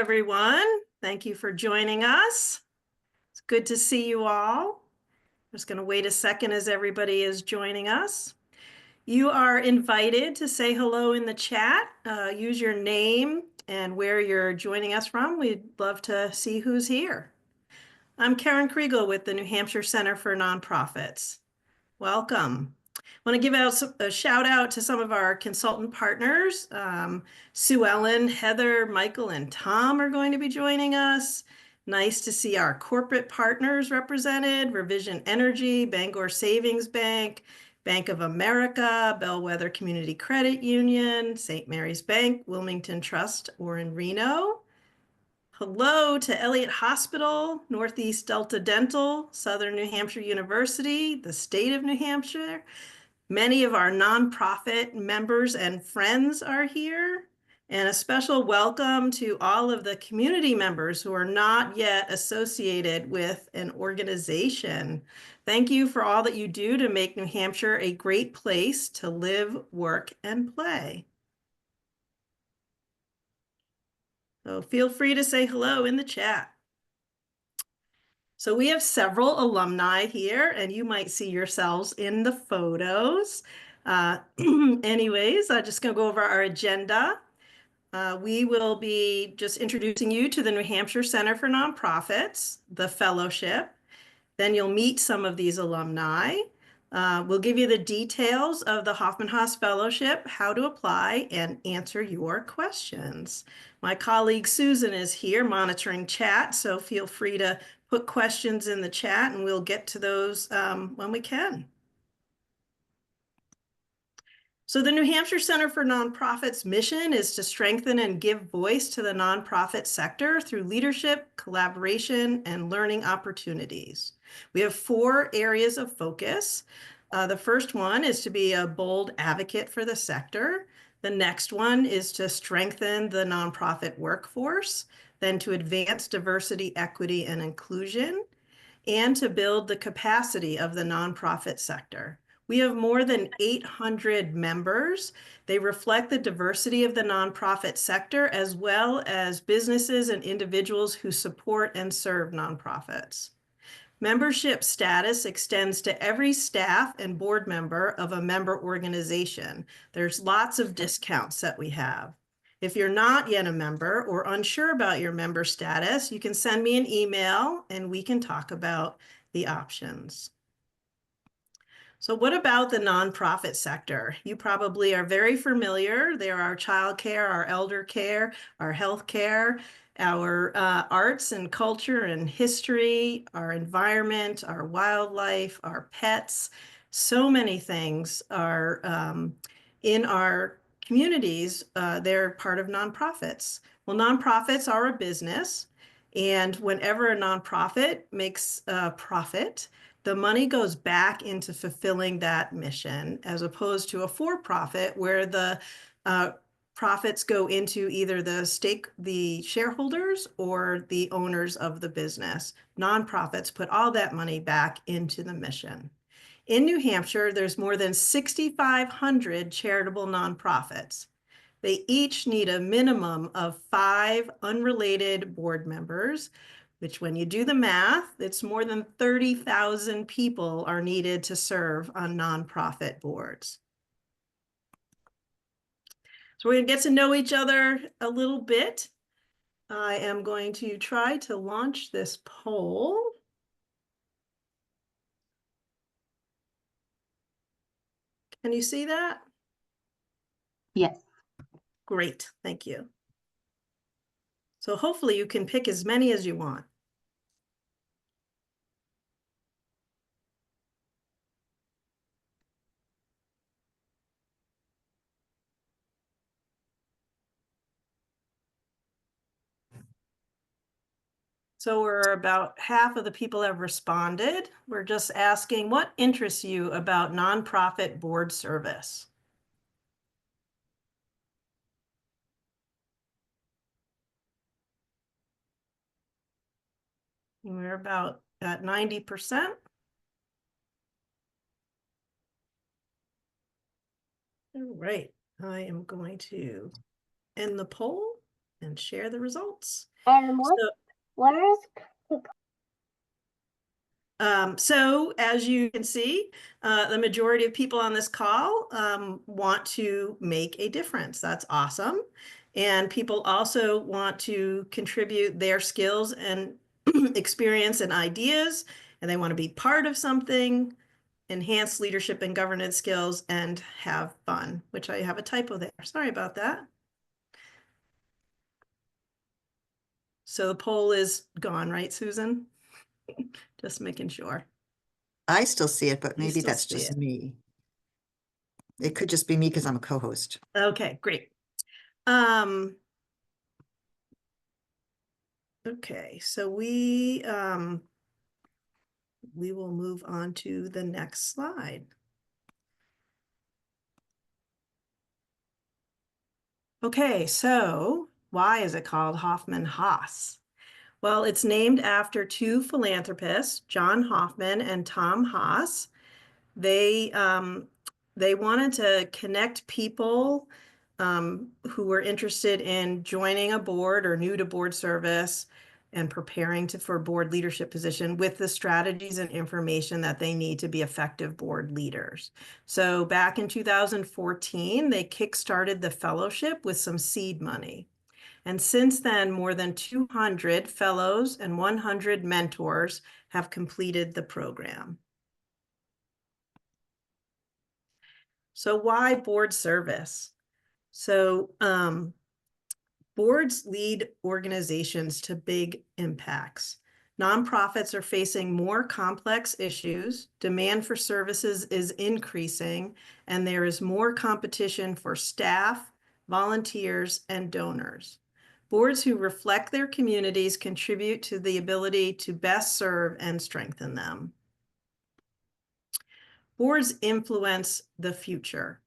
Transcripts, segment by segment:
everyone. Thank you for joining us. It's good to see you all. I'm just going to wait a second as everybody is joining us. You are invited to say hello in the chat. Use your name and where you're joining us from. We'd love to see who's here. I'm Karen Kriegel with the New Hampshire Center for Nonprofits. Welcome. I want to give out a shout out to some of our consultant partners. Sue Ellen, Heather, Michael, and Tom are going to be joining us. Nice to see our corporate partners represented: Revision Energy, Bangor Savings Bank, Bank of America, Bellwether Community Credit Union, St. Mary's Bank, Wilmington Trust, or in Reno. Hello to Elliott Hospital, Northeast Delta Dental, Southern New Hampshire University, the state of New Hampshire. Many of our nonprofit members and friends are here. And a special welcome to all of the community members who are not yet associated with an organization. Thank you for all that you do to make New Hampshire a great place to live, work, and play. So feel free to say hello in the chat. So we have several alumni here, and you might see yourselves in the photos. Anyways, I'm just going to go over our agenda. We will be just introducing you to the New Hampshire Center for Nonprofits, the fellowship. Then you'll meet some of these alumni. We'll give you the details of the Hoffman-Haas Fellowship, how to apply, and answer your questions. My colleague Susan is here monitoring chat, so feel free to put questions in the chat and we'll get to those when we can. So the New Hampshire Center for Nonprofits' mission is to strengthen and give voice to the nonprofit sector through leadership, collaboration, and learning opportunities. We have 4 areas of focus. The first one is to be a bold advocate for the sector. The next one is to strengthen the nonprofit workforce, then to advance diversity, equity, and inclusion, and to build the capacity of the nonprofit sector. We have more than 800 members. They reflect the diversity of the nonprofit sector, as well as businesses and individuals who support and serve nonprofits. Membership status extends to every staff and board member of a member organization. There's lots of discounts that we have. If you're not yet a member or unsure about your member status, you can send me an email and we can talk about the options. So what about the nonprofit sector? You probably are very familiar. There are childcare, our elder care, our healthcare, our arts and culture and history, our environment, our wildlife, our pets. So many things are in our communities. They're part of nonprofits. Well, nonprofits are a business, and whenever a nonprofit makes a profit, the money goes back into fulfilling that mission, as opposed to a for-profit where the profits go into either the shareholders or the owners of the business. Nonprofits put all that money back into the mission. In New Hampshire, there's more than 6,500 charitable nonprofits. They each need a minimum of 5 unrelated board members, which when you do the math, it's more than 30,000 people are needed to serve on nonprofit boards. So we're going to get to know each other a little bit. I am going to try to launch this poll. Can you see that? Yes. Great, thank you. So hopefully you can pick as many as you want. So we're about half of the people have responded. We're just asking, what interests you about nonprofit board service? We're about at 90%. All right, I am going to end the poll. and share the results. What is So as you can see, the majority of people on this call want to make a difference. That's awesome. And people also want to contribute their skills and experience and ideas, and they want to be part of something, enhance leadership and governance skills, and have fun, which I have a typo there. Sorry about that. So the poll is gone, right, Susan? Just making sure. I still see it, but You maybe still that's see just it. me. It could just be me because I'm a co-host. Okay, great. Okay, so we will move on to the next slide. Okay, so why is it called Hoffman-Haas? Well, it's named after two philanthropists, John Hoffman and Tom Haas. They wanted to connect people who were interested in joining a board or new to board service and preparing for board leadership position with the strategies and information that they need to be effective board leaders. So back in 2014, they kickstarted the fellowship with some seed money. And since then, more than 200 fellows and 100 mentors have completed the program. So why board service? So boards lead organizations to big impacts. Nonprofits are facing more complex issues, demand for services is increasing, and there is more competition for staff, volunteers, and donors. Boards who reflect their communities contribute to the ability to best serve and strengthen them. Boards influence the future.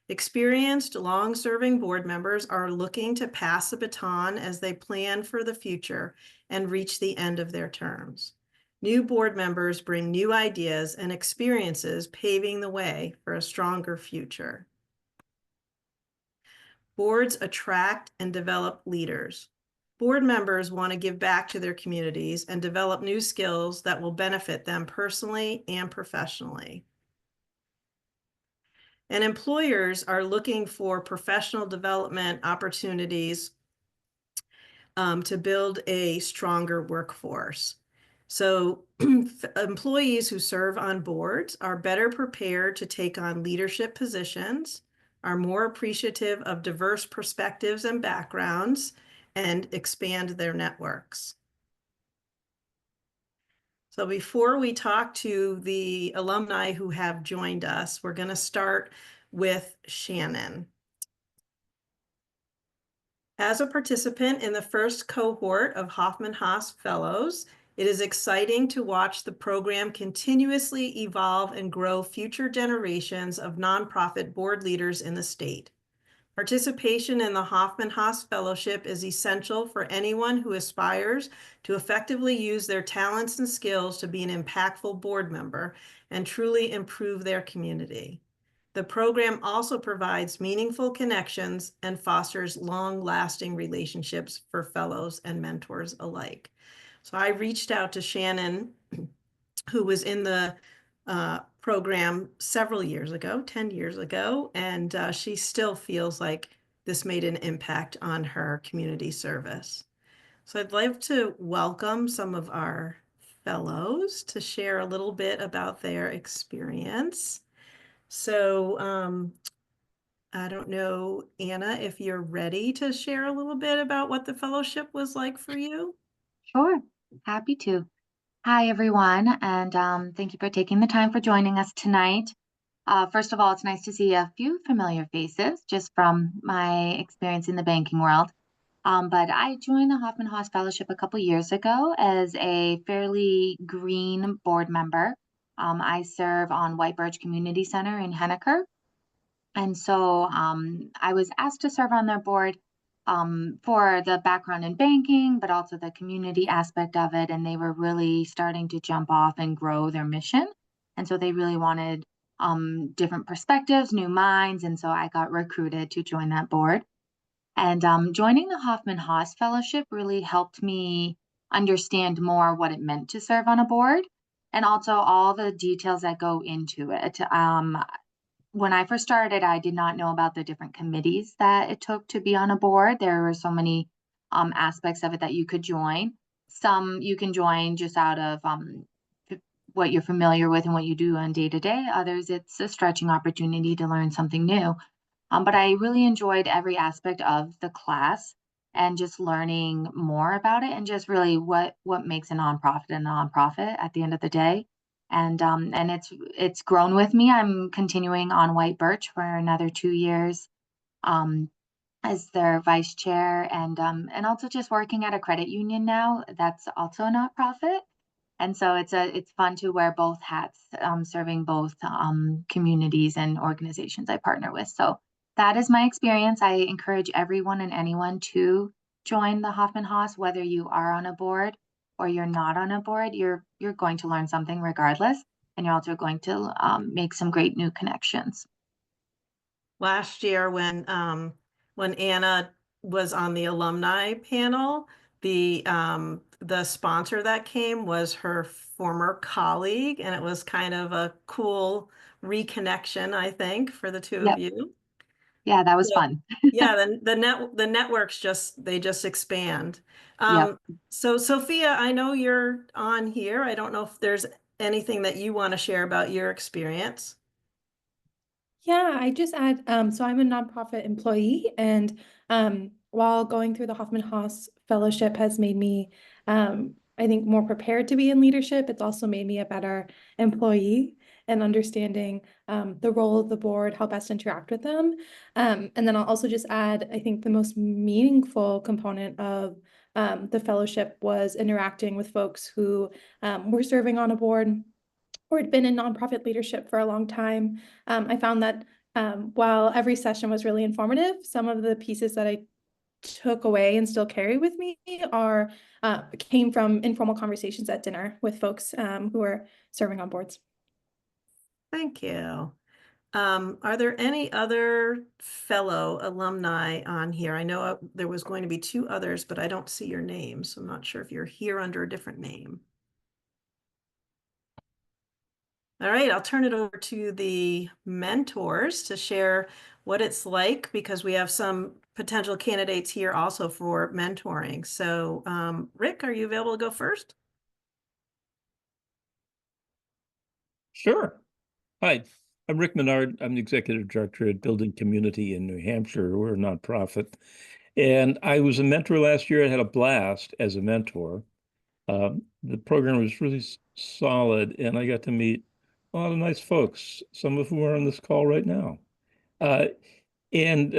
Experienced, long-serving board members are looking to pass the baton as they plan for the future and reach the end of their terms. New board members bring new ideas and experiences, paving the way for a stronger future. Boards attract and develop leaders. Board members want to give back to their communities and develop new skills that will benefit them personally and professionally. And employers are looking for professional development opportunities to build a stronger workforce. So employees who serve on boards are better prepared to take on leadership positions, are more appreciative of diverse perspectives and backgrounds, and expand their networks. So before we talk to the alumni who have joined us, we're going to start with Shannon. As a participant in the first cohort of Hoffman-Haas Fellows, it is exciting to watch the program continuously evolve and grow future generations of nonprofit board leaders in the state. Participation in the Hoffman-Haas Fellowship is essential for anyone who aspires to effectively use their talents and skills to be an impactful board member and truly improve their community. The program also provides meaningful connections and fosters long-lasting relationships for fellows and mentors alike. So I reached out to Shannon, who was in the program several years ago, 10 years ago, and she still feels like this made an impact on her community service. So I'd like to welcome some of our fellows to share a little bit about their experience. So I don't know, Anna, if you're ready to share a little bit about what the fellowship was like for you. Sure, happy to. Hi, everyone, and thank you for taking the time for joining us tonight. First of all, it's nice to see a few familiar faces just from my experience in the banking world. But I joined the Hoffman-Haas Fellowship a couple years ago as a fairly green board member. I serve on White Birch Community Center in Henniker. And so I was asked to serve on their board for the background in banking, but also the community aspect of it. And they were really starting to jump off and grow their mission. And so they really wanted different perspectives, new minds. And so I got recruited to join that board. And joining the Hoffman-Haas Fellowship really helped me understand more what it meant to serve on a board and also all the details that go into it. When I first started, I did not know about the different committees that it took to be on a board. There were so many aspects of it that you could join. Some you can join just out of what you're familiar with and what you do on day to day. Others, it's a stretching opportunity to learn something new. But I really enjoyed every aspect of the class and just learning more about it and just really what makes a nonprofit at the end of the day. And it's grown with me. I'm continuing on White Birch for another 2 years as their vice chair and also just working at a credit union now. That's also a nonprofit. And so it's fun to wear both hats, serving both communities and organizations I partner with. So that is my experience. I encourage everyone and anyone to join the Hoffman-Haas, whether you are on a board or you're not on a board. You're going to learn something regardless, and you're also going to make some great new connections. Last year when Anna was on the alumni panel, the sponsor that came was her former colleague, and it was kind of a cool reconnection, I think, for the two of you. Yeah, that was So, fun. yeah, the networks just expand. Yep. So Sophia, I know you're on here. I don't know if there's anything that you want to share about your experience. Yeah, I just add, so I'm a nonprofit employee, and while going through the Hoffman-Haas Fellowship has made me, I think, more prepared to be in leadership, it's also made me a better employee and understanding the role of the board, how best to interact with them. And then I'll also just add, I think the most meaningful component of the fellowship was interacting with folks who were serving on a board or had been in nonprofit leadership for a long time. I found that while every session was really informative, some of the pieces that I took away and still carry with me are came from informal conversations at dinner with folks who are serving on boards. Thank you. Are there any other fellow alumni on here? I know there was going to be two others, but I don't see your name, so I'm not sure if you're here under a different name. All right, I'll turn it over to the mentors to share what it's like, because we have some potential candidates here also for mentoring. So Rick, are you available to go first? Sure. Hi, I'm Rick Menard. I'm the executive director at Building Community in New Hampshire. We're a nonprofit. And I was a mentor last year. I had a blast as a mentor. The program was really solid, and I got to meet a lot of nice folks, some of whom are on this call right now. And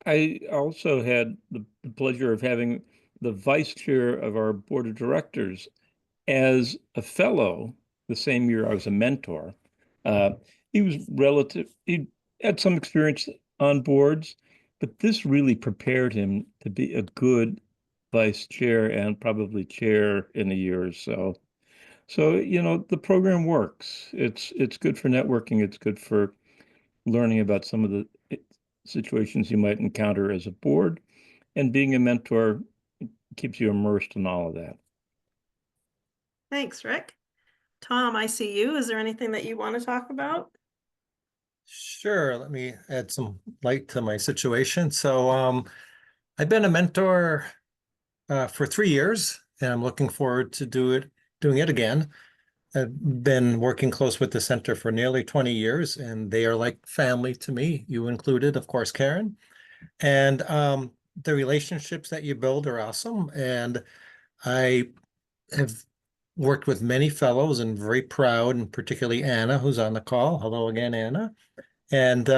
I also had the pleasure of having the vice chair of our board of directors as a fellow the same year I was a mentor. He had some experience on boards, but this really prepared him to be a good vice chair and probably chair in a year or so. So, the program works. It's good for networking. It's good for learning about some of the situations you might encounter as a board, and being a mentor keeps you immersed in all of that. Thanks, Rick. Tom, I see you. Is there anything that you want to talk about? Sure. Let me add some light to my situation. So I've been a mentor for 3 years, and I'm looking forward to doing it again. I've been working close with the center for nearly 20 years, and they are like family to me, you included, of course, Karen. And the relationships that you build are awesome. And I have worked with many fellows and very proud, and particularly Anna, who's on the call. Hello again, Anna. And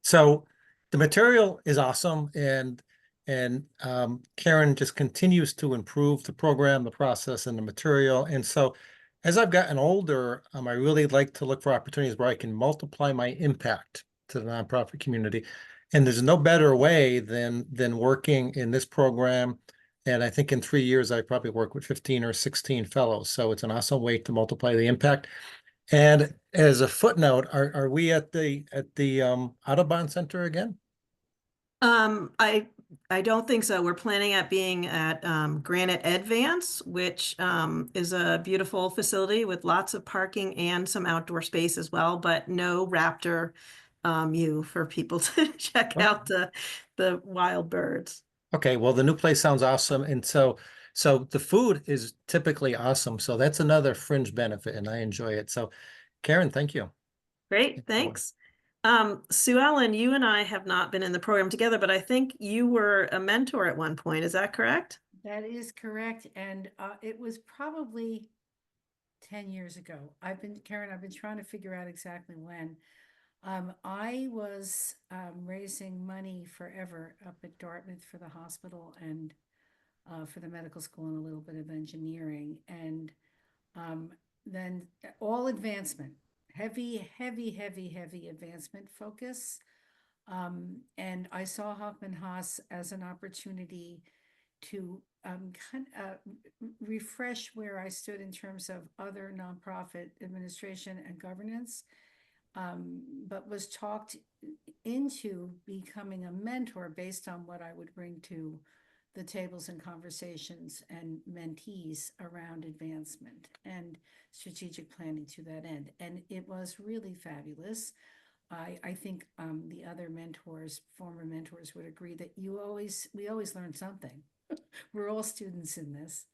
so the material is awesome, and Karen just continues to improve the program, the process, and the material. And so as I've gotten older, I really like to look for opportunities where I can multiply my impact to the nonprofit community. And there's no better way than working in this program. And I think in 3 years, I probably work with 15 or 16 fellows. So it's an awesome way to multiply the impact. And as a footnote, are we at the Audubon Center again? I don't think so. We're planning at being at Granite Advance, which is a beautiful facility with lots of parking and some outdoor space as well, but no Raptor U for people to check Oh. out the wild birds. Okay, well, the new place sounds awesome. And so the food is typically awesome. So that's another fringe benefit and I enjoy it. So Karen, thank you. Great, thanks. Sue Ellen, you and I have not been in the program together, but I think you were a mentor at one point. Is that correct? That is correct, and it was probably 10 years ago. Karen, I've been trying to figure out exactly when. I was raising money forever up at Dartmouth for the hospital and for the medical school and a little bit of engineering. And then all advancement, heavy advancement focus. And I saw Hoffman-Haas as an opportunity to refresh where I stood in terms of other nonprofit administration and governance, but was talked into becoming a mentor based on what I would bring to the tables and conversations and mentees around advancement and strategic planning to that end. And it was really fabulous. I think the other mentors, former mentors, would agree that we always learn something. We're all students in this.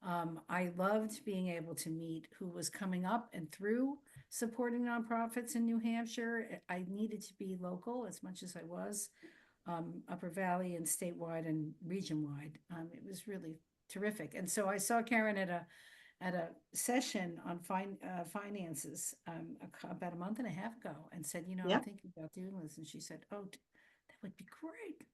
I loved being able to meet who was coming up and through supporting nonprofits in New Hampshire. I needed to be local as much as I was, Upper Valley and statewide and region-wide. It was really terrific. And so I saw Karen at a session on finances about a month and a half ago and said, Yeah. I'm thinking about doing this. And she said, oh, that would be great.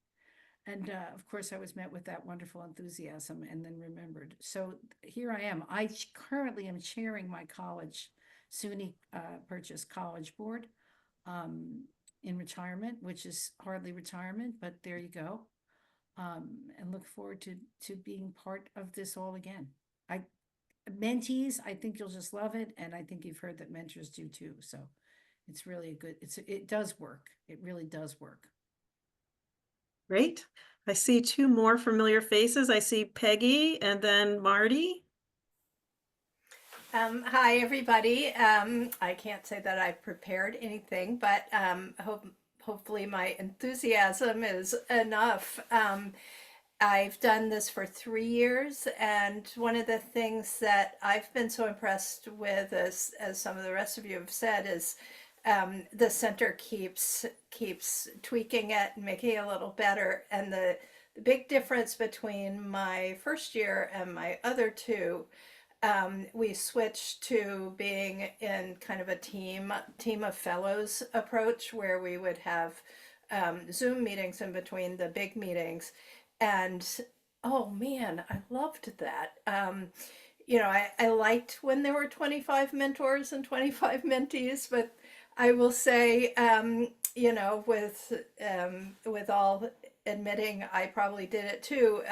And of course, I was met with that wonderful enthusiasm and then remembered. So here I am. I currently am chairing my college, SUNY Purchase College Board in retirement, which is hardly retirement, but there you go. And look forward to being part of this all again. Mentees, I think you'll just love it. And I think you've heard that mentors do too. So it's really it does work. It really does work. Great. I see two more familiar faces. I see Peggy and then Marty. Hi, everybody. I can't say that I've prepared anything, but hopefully my enthusiasm is enough. I've done this for 3 years, and one of the things that I've been so impressed with, as some of the rest of you have said, is the center keeps tweaking it and making it a little better. And the big difference between my first year and my other two, we switched to being in kind of a team of fellows approach, where we would have Zoom meetings in between the big meetings. And oh man, I loved that. I liked when there were 25 mentors and 25 mentees, but I will say, with all admitting, I probably did it too.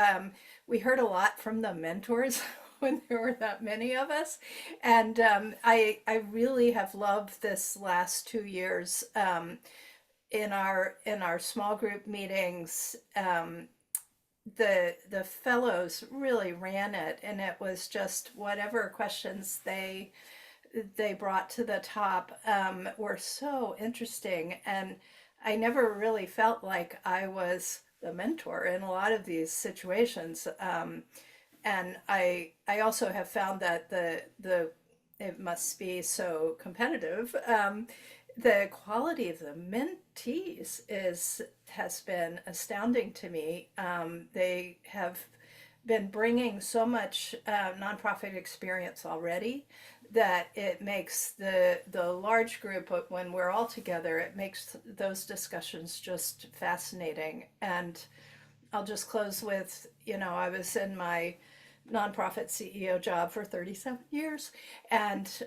We heard a lot from the mentors when there were that many of us, and I really have loved this last 2 years in our small group meetings. The fellows really ran it, and it was just whatever questions they brought to the top were so interesting. And I never really felt like I was the mentor in a lot of these situations. And I also have found that it must be so competitive. The quality of the mentees has been astounding to me. They have been bringing so much nonprofit experience already that it makes the large group, when we're all together, it makes those discussions just fascinating. And I'll just close with, I was in my nonprofit CEO job for 37 years and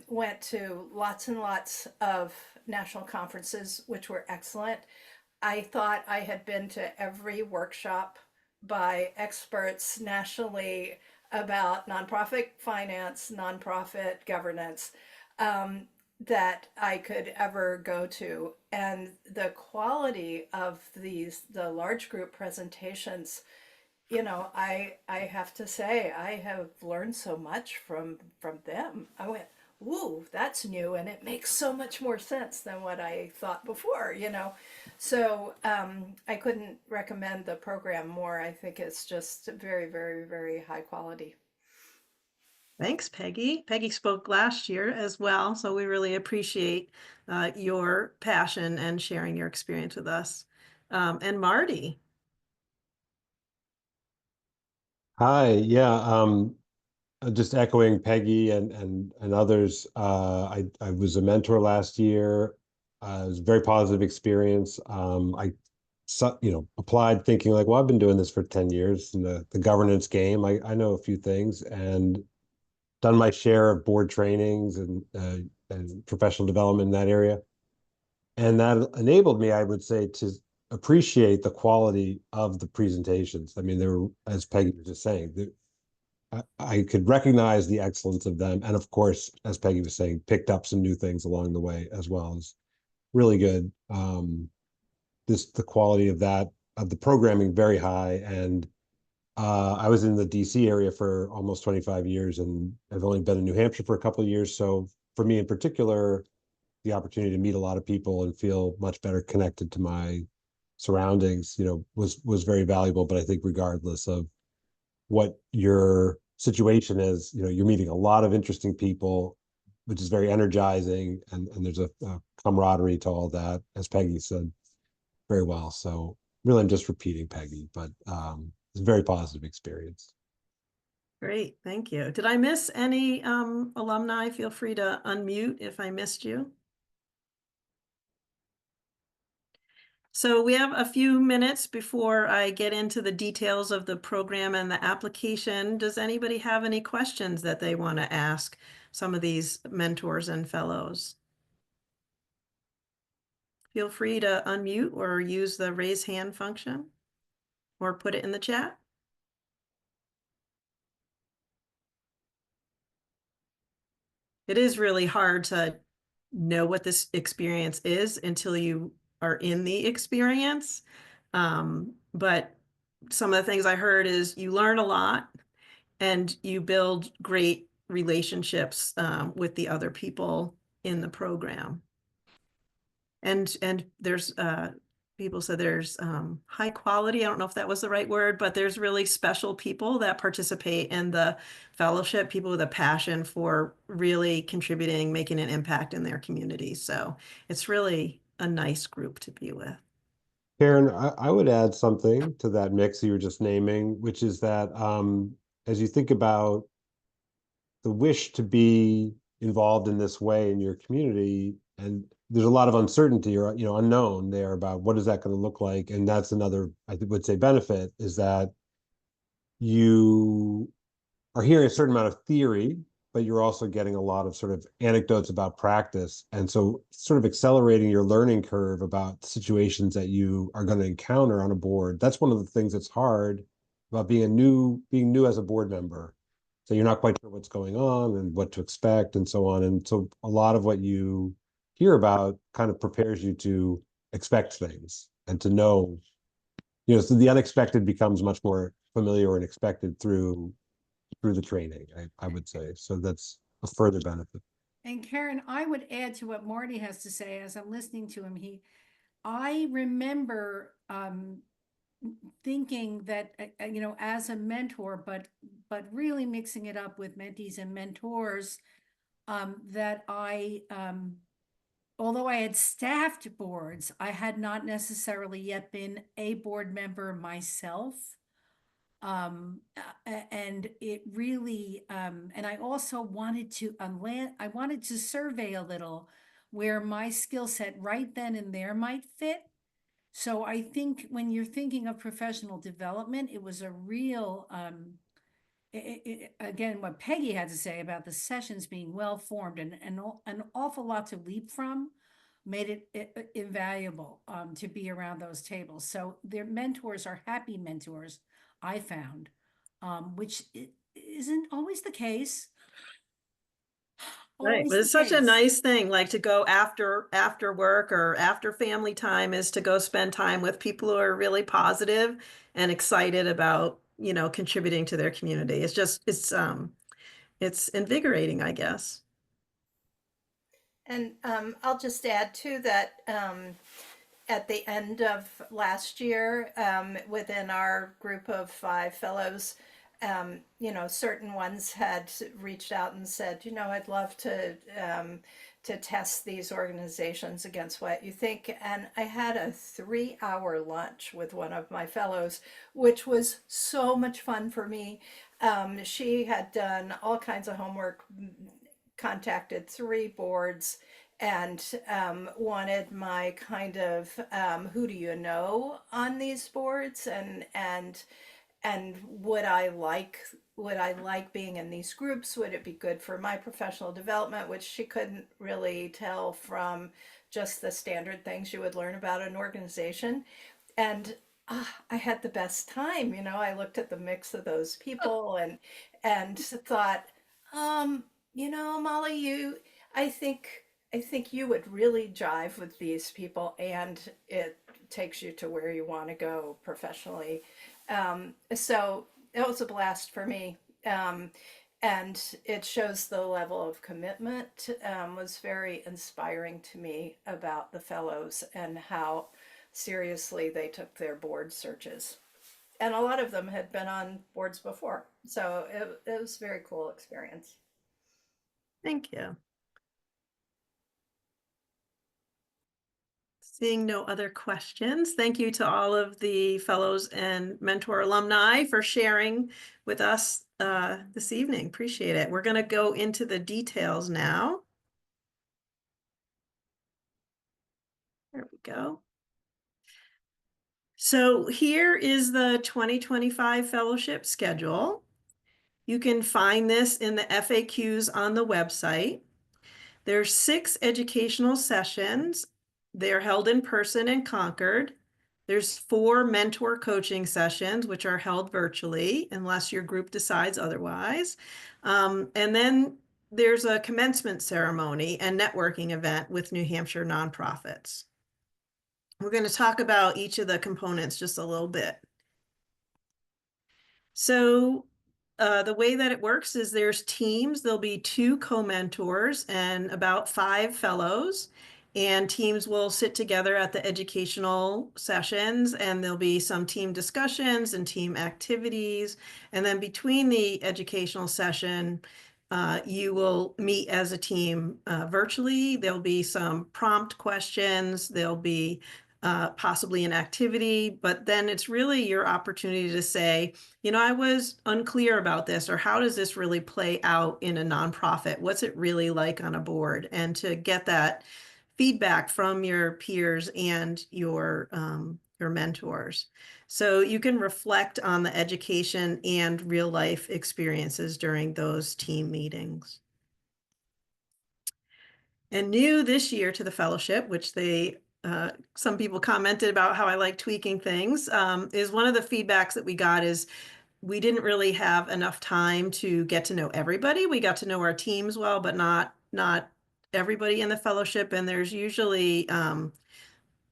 went to lots and lots of national conferences, which were excellent. I thought I had been to every workshop by experts nationally about nonprofit finance, nonprofit governance. that I could ever go to. And the quality of the large group presentations, I have to say I have learned so much from them. I went, ooh, that's new, and it makes so much more sense than what I thought before. So I couldn't recommend the program more. I think it's just very, very, very high quality. Thanks, Peggy. Peggy spoke last year as well, so we really appreciate your passion and sharing your experience with us. And Marty. Hi, yeah, just echoing Peggy and others. I was a mentor last year. It was a very positive experience. Applied thinking like, well, I've been doing this for 10 years in the governance game. I know a few things and done my share of board trainings and professional development in that area. And that enabled me, I would say, to appreciate the quality of the presentations. I mean, there were, as Peggy was just saying, I could recognize the excellence of them. And of course, as Peggy was saying, picked up some new things along the way as well. As really good. The quality of the programming very high. And I was in the DC area for almost 25 years and I've only been in New Hampshire for a couple of years. So for me in particular, the opportunity to meet a lot of people and feel much better connected to my surroundings, was very valuable. But I think regardless of what your situation is, you're meeting a lot of interesting people, which is very energizing. And there's a camaraderie to all that, as Peggy said very well. So really, I'm just repeating Peggy, but it's a very positive experience. Great, thank you. Did I miss any alumni? Feel free to unmute if I missed you. So we have a few minutes before I get into the details of the program and the application. Does anybody have any questions that they want to ask some of these mentors and fellows? Feel free to unmute or use the raise hand function or put it in the chat. It is really hard to know what this experience is until you are in the experience. But some of the things I heard is you learn a lot and you build great relationships with the other people in the program. And there's people said there's high quality. I don't know if that was the right word, but there's really special people that participate in the fellowship, people with a passion for really contributing, making an impact in their communities. So it's really a nice group to be with. Karen, I would add something to that mix you were just naming, which is that as you think about the wish to be involved in this way in your community, and there's a lot of uncertainty or unknown there about what is that going to look like, and that's another would say benefit is that you are hearing a certain amount of theory, but you're also getting a lot of sort of anecdotes about practice. And so sort of accelerating your learning curve about situations that you are going to encounter on a board. That's one of the things that's hard about being new as a board member. So you're not quite sure what's going on and what to expect and so on. And so a lot of what you hear about kind of prepares you to expect things and to know, so the unexpected becomes much more familiar and expected through the training, I would say. So that's a further benefit. And Karen, I would add to what Marty has to say as I'm listening to him. I remember thinking that as a mentor, but really mixing it up with mentees and mentors, that although I had staffed boards, I had not necessarily yet been a board member myself. And it really, and I also wanted to I wanted to survey a little where my skill set right then and there might fit. So I think when you're thinking of professional development, it was a real, again, what Peggy had to say about the sessions being well formed and an awful lot to leap from made it invaluable to be around those tables. So their mentors are happy mentors, I found, which isn't always the case. Right, always but the it's such a case. nice thing, like to go after work or after family time is to go spend time with people who are really positive and excited about, contributing to their community. It's invigorating, I guess. And I'll just add too that at the end of last year, within our group of 5 fellows, certain ones had reached out and said, I'd love to test these organizations against what you think. And I had a 3-hour lunch with one of my fellows, which was so much fun for me. She had done all kinds of homework, contacted 3 boards, and wanted my kind of who do you know on these boards, and would I like being in these groups? Would it be good for my professional development, which she couldn't really tell from just the standard things you would learn about an organization. And I had the best time. I looked at the mix of those people and thought, Molly, I think I think you would really jive with these people, and it takes you to where you want to go professionally. So it was a blast for me. And it shows the level of commitment, was very inspiring to me about the fellows and how seriously they took their board searches. And a lot of them had been on boards before. So it was a very cool experience. Thank you. Seeing no other questions, thank you to all of the fellows and mentor alumni for sharing with us this evening. Appreciate it. We're going to go into the details now. There we go. So here is the 2025 fellowship schedule. You can find this in the FAQs on the website. There's 6 educational sessions. They're held in person in Concord. There's 4 mentor coaching sessions, which are held virtually, unless your group decides otherwise. And then there's a commencement ceremony and networking event with New Hampshire nonprofits. We're going to talk about each of the components just a little bit. So the way that it works is there's teams. There'll be 2 co-mentors and about 5 fellows. And teams will sit together at the educational sessions, and there'll be some team discussions and team activities. And then between the educational session, you will meet as a team virtually. There'll be some prompt questions. There'll be possibly an activity, but then it's really your opportunity to say, I was unclear about this, or how does this really play out in a nonprofit? What's it really like on a board? And to get that feedback from your peers and your mentors. So you can reflect on the education and real life experiences during those team meetings. And new this year to the fellowship, which some people commented about how I like tweaking things, is one of the feedbacks that we got is we didn't really have enough time to get to know everybody. We got to know our teams well, but not everybody in the fellowship. And there's usually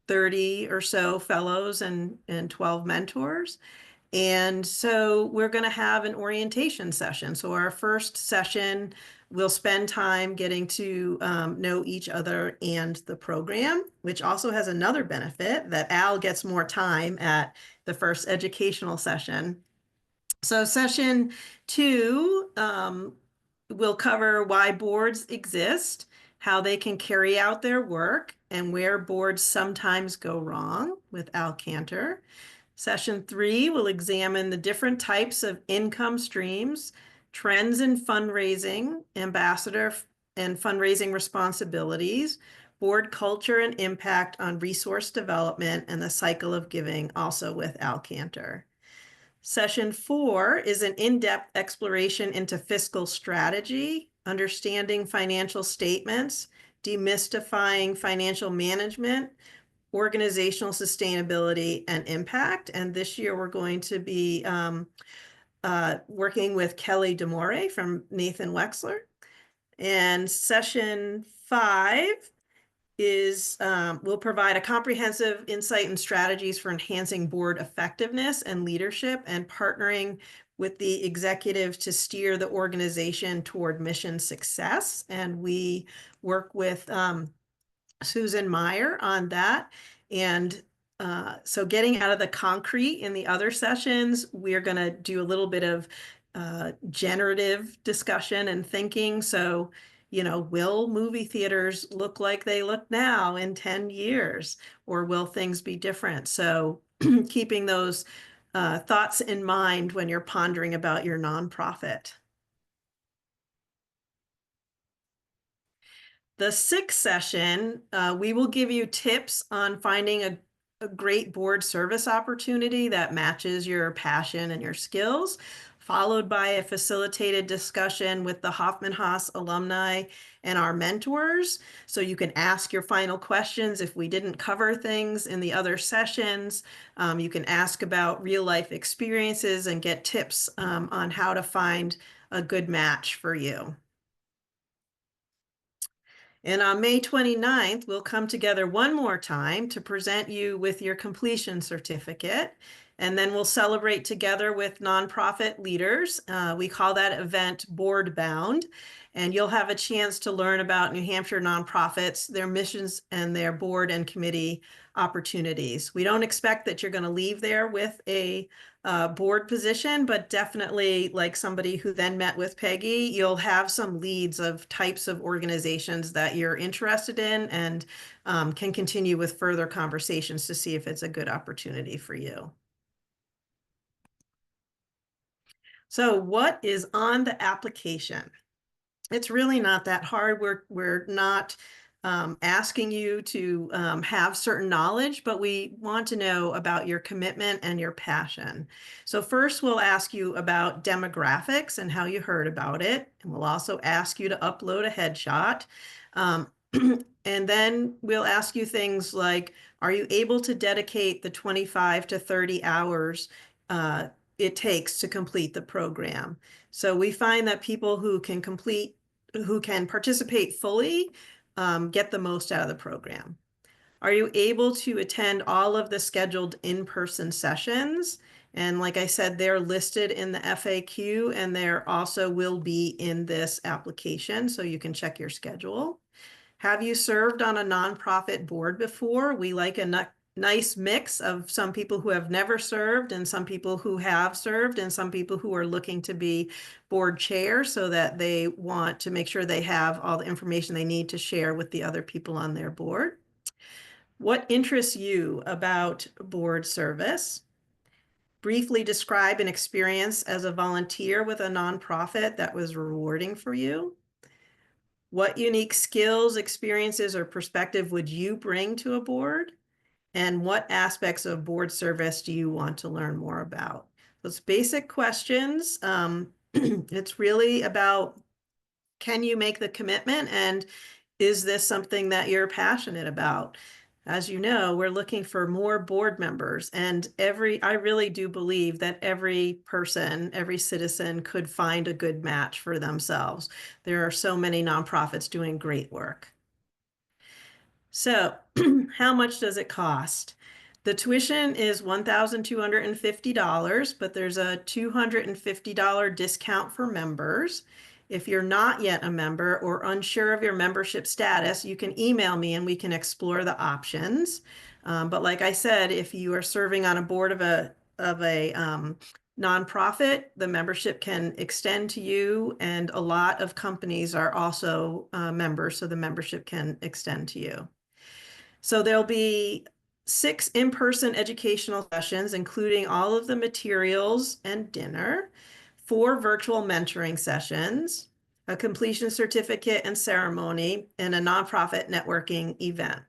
30 or so fellows and 12 mentors. And so we're going to have an orientation session. So our first session, we'll spend time getting to know each other and the program, which also has another benefit that Al gets more time at the first educational session. So session 2 will cover why boards exist, how they can carry out their work, and where boards sometimes go wrong with Al Cantor. Session 3 will examine the different types of income streams, trends in fundraising, ambassador and fundraising responsibilities, board culture and impact on resource development, and the cycle of giving, also with Al Cantor. Session 4 is an in-depth exploration into fiscal strategy, understanding financial statements, demystifying financial management, organizational sustainability, and impact. And this year we're going to be working with Kelly DeMore from Nathan Wexler. And session 5 is will provide a comprehensive insight and strategies for enhancing board effectiveness and leadership and partnering with the executive to steer the organization toward mission success. And we work with Susan Meyer on that. And so getting out of the concrete in the other sessions, we're going to do a little bit of generative discussion and thinking. So, you know, will movie theaters look like they look now in 10 years, or will things be different? So keeping those thoughts in mind when you're pondering about your nonprofit. The 6th session, we will give you tips on finding a great board service opportunity that matches your passion and your skills, followed by a facilitated discussion with the Hoffman-Haas alumni and our mentors. So you can ask your final questions if we didn't cover things in the other sessions. You can ask about real life experiences and get tips on how to find a good match for you. And on May 29th, we'll come together one more time to present you with your completion certificate. And then we'll celebrate together with nonprofit leaders. We call that event Board Bound. And you'll have a chance to learn about New Hampshire nonprofits, their missions, and their board and committee opportunities. We don't expect that you're going to leave there with a board position, but definitely, like somebody who then met with Peggy, you'll have some leads of types of organizations that you're interested in, and can continue with further conversations to see if it's a good opportunity for you. So what is on the application? It's really not that hard. We're not asking you to have certain knowledge, but we want to know about your commitment and your passion. So first we'll ask you about demographics and how you heard about it. And we'll also ask you to upload a headshot. And then we'll ask you things like, are you able to dedicate the 25 to 30 hours it takes to complete the program? So we find that people who can participate fully get the most out of the program. Are you able to attend all of the scheduled in-person sessions? And like I said, they're listed in the FAQ, and there also will be in this application, so you can check your schedule. Have you served on a nonprofit board before? We like a nice mix of some people who have never served and some people who have served and some people who are looking to be board chair, so that they want to make sure they have all the information they need to share with the other people on their board. What interests you about board service? Briefly describe an experience as a volunteer with a nonprofit that was rewarding for you. What unique skills, experiences, or perspective would you bring to a board? And what aspects of board service do you want to learn more about? Those basic questions. It's really about, can you make the commitment, and is this something that you're passionate about? As you know, we're looking for more board members, and I really do believe that every person, every citizen could find a good match for themselves. There are so many nonprofits doing great work. So how much does it cost? The tuition is $1,250, but there's a $250 discount for members. If you're not yet a member or unsure of your membership status, you can email me and we can explore the options. But like I said, if you are serving on a board of a nonprofit, the membership can extend to you, and a lot of companies are also members, so the membership can extend to you. So there'll be 6 in-person educational sessions, including all of the materials and dinner, 4 virtual mentoring sessions, a completion certificate and ceremony, and a nonprofit networking event.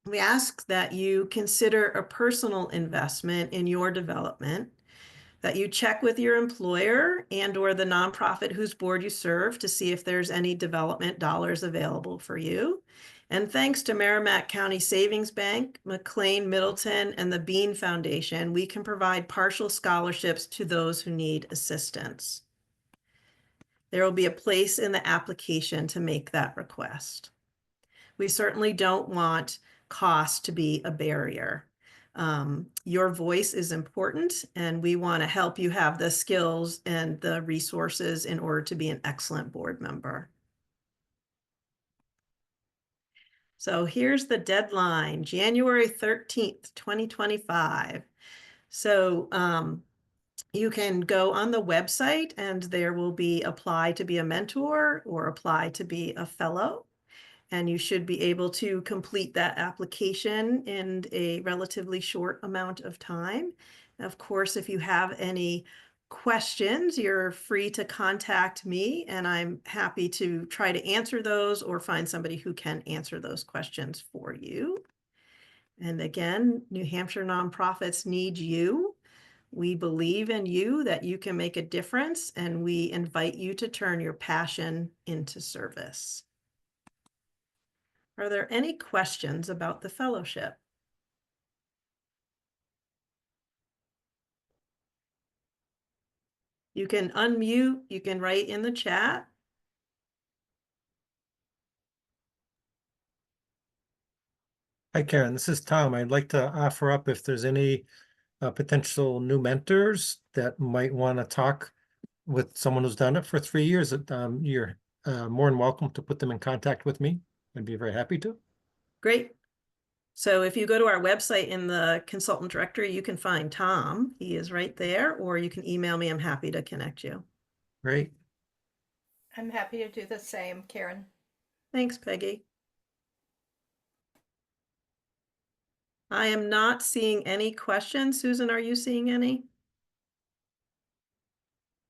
We ask that you consider a personal investment in your development, that you check with your employer and/or the nonprofit whose board you serve to see if there's any development dollars available for you. And thanks to Merrimack County Savings Bank, McLean Middleton, and the Bean Foundation, we can provide partial scholarships to those who need assistance. There will be a place in the application to make that request. We certainly don't want cost to be a barrier. Your voice is important, and we want to help you have the skills and the resources in order to be an excellent board member. So here's the deadline, January 13th, 2025. So you can go on the website and there will be apply to be a mentor or apply to be a fellow. And you should be able to complete that application in a relatively short amount of time. Of course, if you have any questions, you're free to contact me, and I'm happy to try to answer those or find somebody who can answer those questions for you. And again, New Hampshire nonprofits need you. We believe in you, that you can make a difference, and we invite you to turn your passion into service. Are there any questions about the fellowship? You can unmute, you can write in the chat. Hi, Karen. This is Tom. I'd like to offer up if there's any potential new mentors that might want to talk with someone who's done it for 3 years. You're more than welcome to put them in contact with me. I'd be very happy to. Great. So if you go to our website in the consultant directory, you can find Tom. He is right there, or you can email me. I'm happy to connect you. Great. I'm happy to do the same, Karen. Thanks, Peggy. I am not seeing any questions. Susan, are you seeing any?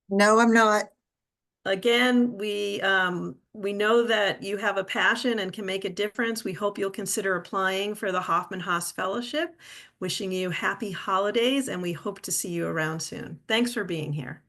No, I'm not. Again, we know that you have a passion and can make a difference. We hope you'll consider applying for the Hoffman-Haas Fellowship. Wishing you happy holidays, and we hope to see you around soon. Thanks for being here.